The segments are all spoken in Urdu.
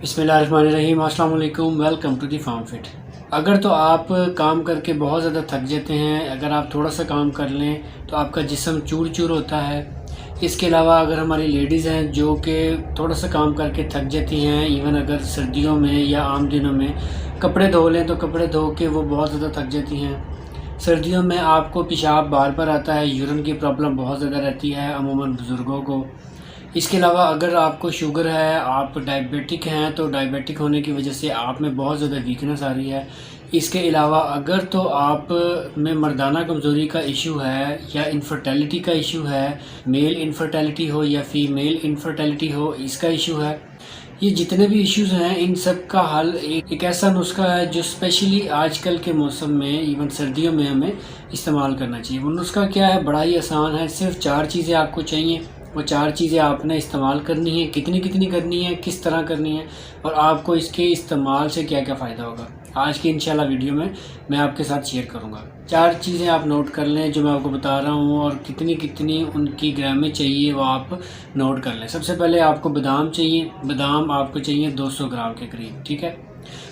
بسم اللہ الرحمن الرحیم، السلام علیکم، welcome to the farm fit. اگر تو آپ کام کر کے بہت زیادہ تھک جاتے ہیں، اگر آپ تھوڑا سا کام کر لیں تو آپ کا جسم چور چور ہوتا ہے۔ اس کے علاوہ اگر ہماری لیڈیز ہیں جو کہ تھوڑا سا کام کر کے تھک جاتی ہیں، ایون اگر سردیوں میں یا عام دنوں میں کپڑے دھو لیں تو کپڑے دھو کے وہ بہت زیادہ تھک جاتی ہیں۔ سردیوں میں آپ کو پیشاب بار بار آتا ہے، یورین کی پرابلم بہت زیادہ رہتی ہے عموماً بزرگوں کو۔ اس کے علاوہ اگر آپ کو شوگر ہے، آپ ڈائبیٹک ہیں، تو ڈائبیٹک ہونے کی وجہ سے آپ میں بہت زیادہ ویکنس آ رہی ہے۔ اس کے علاوہ اگر تو آپ میں مردانہ کمزوری کا ایشو ہے یا انفرٹیلٹی کا ایشو ہے، میل انفرٹیلٹی ہو یا فیمیل انفرٹیلٹی ہو، اس کا ایشو ہے، یہ جتنے بھی ایشوز ہیں ان سب کا حل ایک ایسا نسخہ ہے جو اسپیشلی آج کل کے موسم میں ایون سردیوں میں ہمیں استعمال کرنا چاہیے۔ وہ نسخہ کیا ہے؟ بڑا ہی آسان ہے، صرف 4 چیزیں آپ کو چاہیے۔ وہ 4 چیزیں آپ نے استعمال کرنی ہیں، کتنی کرنی ہے، کس طرح کرنی ہے، اور آپ کو اس کے استعمال سے کیا کیا فائدہ ہوگا، آج کی انشاءاللہ ویڈیو میں آپ کے ساتھ شیئر کروں گا۔ 4 چیزیں آپ نوٹ کر لیں جو میں آپ کو بتا رہا ہوں، اور کتنی ان کی گرامیں چاہیے وہ آپ نوٹ کر لیں۔ سب سے پہلے آپ کو بادام چاہیے۔ بادام آپ کو چاہیے 200 گرام کے قریب، ٹھیک ہے؟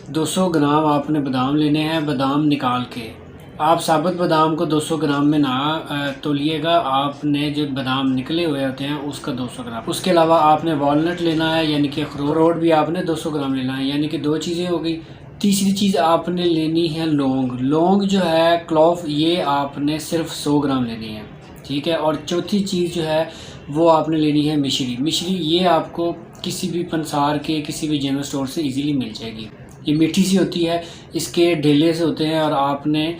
200 گرام آپ نے بادام لینے ہیں۔ بادام نکال کے آپ ثابت بادام کو 200 گرام میں نہ تولیے گا، آپ نے جو بادام نکلے ہوئے ہوتے ہیں اس کا 200 گرام۔ اس کے علاوہ آپ نے والنٹ لینا ہے، یعنی کہ اخروٹ بھی آپ نے 200 گرام لینا ہے، یعنی کہ 2 چیزیں ہو گئی۔ تیسری چیز آپ نے لینی ہے لونگ جو ہے کلوف، یہ آپ نے صرف 100 گرام لینی ہے، ٹھیک ہے؟ اور چوتھی چیز جو ہے وہ آپ نے لینی ہے مشری۔ یہ آپ کو کسی بھی پنسار کے کسی بھی جنرل اسٹور سے ایزیلی مل جائے گی۔ یہ میٹھی سی ہوتی ہے، اس کے ڈھیلے سے ہوتے ہیں، اور آپ نے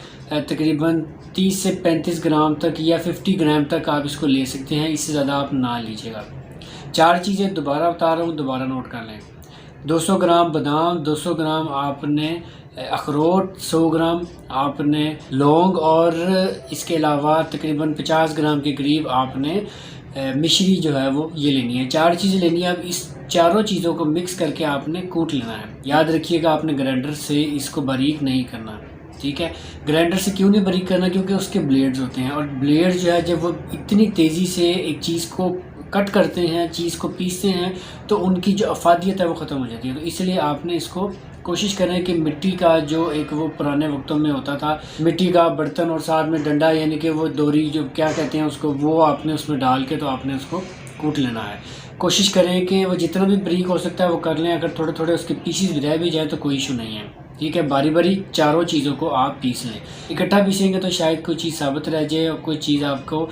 تقریباً 30 سے 35 گرام تک یا 50 گرام تک آپ اس کو لے سکتے ہیں، اس سے زیادہ آپ نہ لیجیے گا۔ 4 چیزیں دوبارہ بتا رہا ہوں، دوبارہ نوٹ کر لیں۔ 200 گرام بادام، 200 گرام آپ نے اخروٹ، 100 گرام آپ نے لونگ، اور اس کے علاوہ تقریباً 50 گرام کے قریب آپ نے مشری جو ہے وہ یہ لینی ہے۔ 4 چیزیں لینی ہے۔ اب اس چاروں چیزوں کو مکس کر کے آپ نے کوٹ لینا ہے۔ یاد رکھیے گا آپ نے گرائنڈر سے اس کو باریک نہیں کرنا، ٹھیک ہے؟ گرائنڈر سے کیوں نہیں باریک کرنا؟ کیونکہ اس کے بلیڈز ہوتے ہیں، اور بلیڈز جو ہے جب وہ اتنی تیزی سے ایک چیز کو کٹ کرتے ہیں، چیز کو پیستے ہیں، تو ان کی جو افادیت ہے وہ ختم ہو جاتی ہے۔ تو اس لیے آپ نے اس کو کوشش کریں کہ مٹی کا جو ایک وہ پرانے وقتوں میں ہوتا تھا، مٹی کا برتن اور ساتھ میں ڈنڈا، یعنی کہ وہ دوری جو کیا کہتے ہیں اس کو، وہ آپ نے اس میں ڈال کے تو آپ نے اس کو کوٹ لینا ہے۔ کوشش کریں کہ وہ جتنا بھی بریک ہو سکتا ہے وہ کر لیں۔ اگر تھوڑے تھوڑے اس کے پیسز بھی رہ بھی جائیں تو کوئی ایشو نہیں ہے، ٹھیک ہے؟ باری باری چاروں چیزوں کو آپ پیس لیں۔ اکٹھا پیسیں گے تو شاید کوئی چیز ثابت رہ جائے اور کوئی چیز آپ کو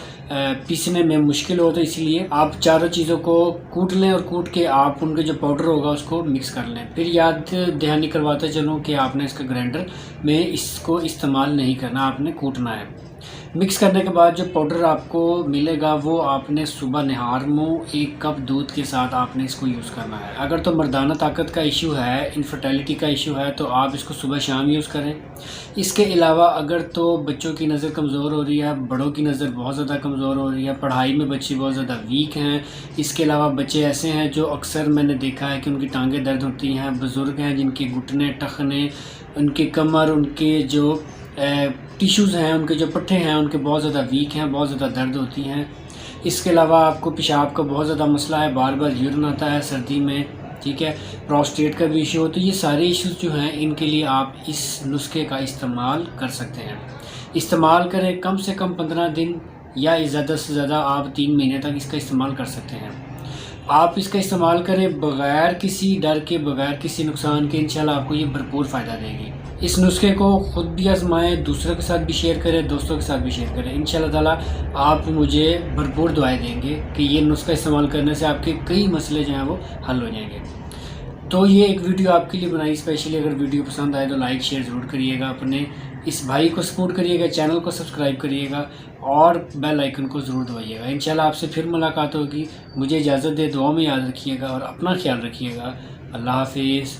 پیسنے میں مشکل ہو، تو اس لیے آپ چاروں چیزوں کو کوٹ لیں، اور کوٹ کے آپ ان کا جو پاؤڈر ہوگا اس کو مکس کر لیں۔ پھر یاد دہانی کرواتا چلوں کہ آپ نے اس کا گرائنڈر میں اس کو استعمال نہیں کرنا، آپ نے کوٹنا ہے۔ مکس کرنے کے بعد جو پاؤڈر آپ کو ملے گا وہ آپ نے صبح نہار منہ 1 کپ دودھ کے ساتھ آپ نے اس کو یوز کرنا ہے۔ اگر تو مردانہ طاقت کا ایشو ہے، انفرٹیلٹی کا ایشو ہے، تو آپ اس کو صبح شام یوز کریں۔ اس کے علاوہ اگر تو بچوں کی نظر کمزور ہو رہی ہے، بڑوں کی نظر بہت زیادہ کمزور ہو رہی ہے، پڑھائی میں بچے بہت زیادہ ویک ہیں، اس کے علاوہ بچے ایسے ہیں جو اکثر میں نے دیکھا ہے کہ ان کی ٹانگیں درد ہوتی ہیں، بزرگ ہیں جن کے گھٹنے ٹخنے، ان کی کمر، ان کے جو ٹیشوز ہیں، ان کے جو پٹھے ہیں، ان کے بہت زیادہ ویک ہیں، بہت زیادہ درد ہوتی ہیں۔ اس کے علاوہ آپ کو پیشاب کا بہت زیادہ مسئلہ ہے، بار بار یورین آتا ہے سردی میں، ٹھیک ہے؟ پروسٹیٹ کا بھی ایشو ہو، تو یہ سارے ایشوز جو ہیں ان کے لیے آپ اس نسخے کا استعمال کر سکتے ہیں۔ استعمال کریں کم سے کم 15 دن، یا زیادہ سے زیادہ آپ 3 مہینے تک اس کا استعمال کر سکتے ہیں۔ آپ اس کا استعمال کریں بغیر کسی ڈر کے، بغیر کسی نقصان کے، انشاءاللہ آپ کو یہ بھرپور فائدہ دے گی۔ اس نسخے کو خود بھی آزمائیں، دوسروں کے ساتھ بھی شیئر کریں، دوستوں کے ساتھ بھی شیئر کریں۔ انشاءاللہ تعالیٰ آپ مجھے بھرپور دعائیں دیں گے کہ یہ نسخہ استعمال کرنے سے آپ کے کئی مسئلے جو ہیں وہ حل ہو جائیں گے۔ تو یہ ایک ویڈیو آپ کے لیے بنائی اسپیشلی۔ اگر ویڈیو پسند آئے تو لائک شیئر ضرور کریے گا، اپنے اس بھائی کو سپورٹ کریے گا، چینل کو سبسکرائب کریے گا، اور بیل آئیکن کو ضرور دبائیے گا۔ انشاءاللہ آپ سے پھر ملاقات ہوگی۔ مجھے اجازت دے، دعاؤں میں یاد رکھیے گا اور اپنا خیال رکھیے گا۔ اللہ حافظ۔